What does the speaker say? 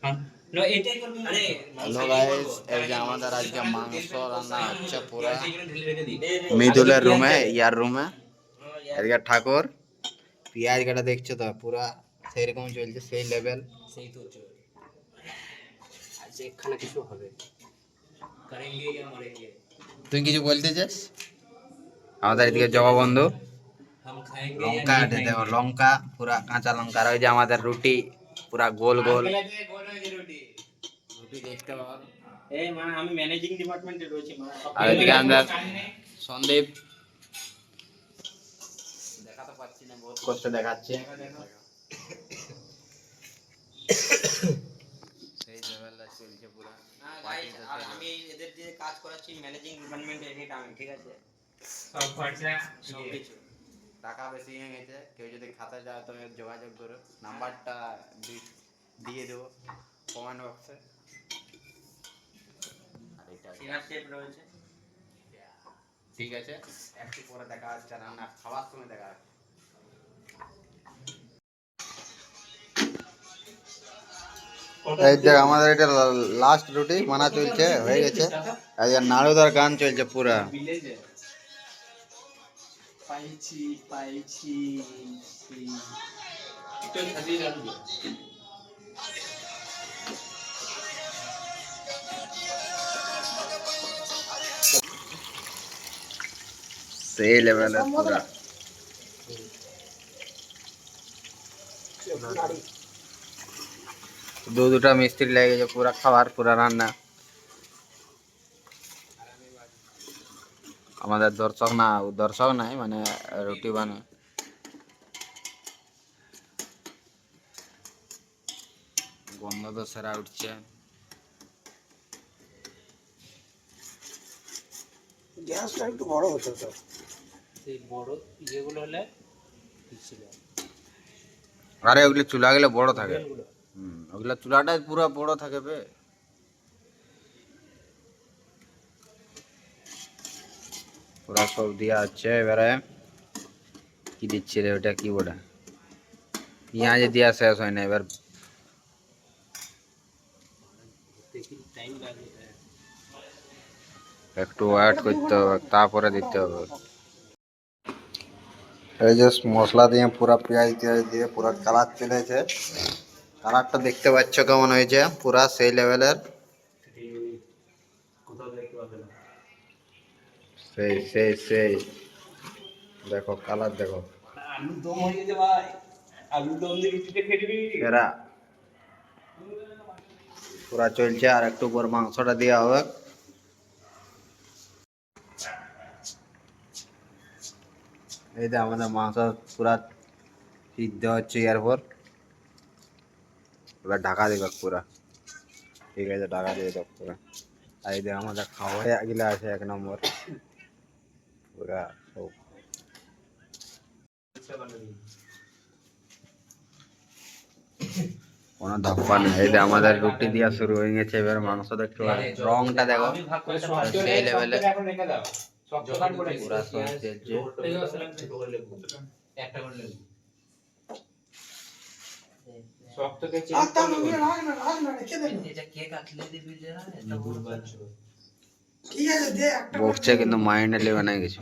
Hello guys, এই যে আমাদের আজকে মাংস রান্না হচ্ছে পুরা মৃদুলের রুমে, ইয়ার রুমে। এদিকে ঠাকুর পেঁয়াজ কাটা দেখছো তো, পুরা সেই রকম চলছে, সেই লেভেল। সেই তো আজ এখানে কিছু হবে, করেঙ্গে ইয়া মরেঙ্গে। তুই কিছু বলতে চাস? আমাদের এদিকে জগবন্ধু লঙ্কা কাটে, দেখো লঙ্কা পুরা কাঁচা লঙ্কা। আর ওই যে আমাদের রুটি পুরা গোল গোল রুটি দেখতে পাবো। এই মানে আমি ম্যানেজিং ডিপার্টমেন্টে রয়েছি। আর এদিকে আমাদের সন্দীপ, দেখাতে পাচ্ছি না, বহুত কষ্ট দেখাচ্ছে। সেই লেভেলটা চলছে পুরা। আর আমি এদের দিয়ে কাজ করাচ্ছি ম্যানেজিং ডিপার্টমেন্টে, এটা আমি, ঠিক আছে? সব খরচা সব কিছু। টাকা বেশি হয়ে গেছে, কেউ যদি খাতায় যায় তো যোগাযোগ করো, নাম্বারটা দিয়ে দেবো কমেন্ট বক্সে। রয়েছে, ঠিক আছে, একটু পরে দেখা হচ্ছে, রান্না খাওয়ার সময় দেখা হচ্ছে। এই দেখ আমাদের এটা লাস্ট রুটি বানা চলছে, হয়ে গেছে। আর নাড়ুদার গান চলছে পুরা। পাইছি পাইছি সেই লেভেলের পুরা। দুটা মিস্ত্রি লেগে গেছে পুরা খাবার, পুরা রান্না। আমাদের দর্শক নাই, মানে রুটি বানায়। গন্ধ তো সেরা উঠছে। গ্যাসটা একটু বড় হতো তো, সেই বড় ইয়েগুলো হলে ঠিক ছিল। আরে ওগুলো চুলা গুলো বড় থাকে, ওগুলা চুলাটা পুরো বড় থাকে বে। পুরা সব দিয়া আছে। এবারে কি দিচ্ছে রে, ওটা কি বলে, পেঁয়াজ দিয়া শেষ হয় না, এবার একটু ওয়েট করতে হবে, তারপরে দিতে হবে। এই যে মশলা দিয়ে পুরা পেঁয়াজ দিয়ে পুরা কালার চলেছে। কালারটা দেখতে পাচ্ছ কেমন হয়েছে, পুরা সেই লেভেলের। সেই সেই সেই দেখো কালার দেখো। আলু দম হয়ে গেছে ভাই, আলু দম দিয়ে রুটিতে খেয়ে দিবি। এরা পুরা চলছে, আর একটু পর মাংসটা দেওয়া হবে। এই যে আমাদের মাংস পুরা সিদ্ধ হচ্ছে, এরপর এবার ঢাকা দেবে পুরা। ঠিক আছে, ঢাকা দিয়ে দেব পুরা। আর এই যে আমাদের খাওয়া গিলা আছে এক নম্বর পুরা সব। কোনো ধাপ্পা নেই। এই যে আমাদের রুটি দিয়া শুরু হয়ে গেছে, এবার মাংস দেখতে পাবে, রংটা দেখো সেই লেভেলে পুরা সব বকছে, কিন্তু মাইন্ডলি বানাই গেছে।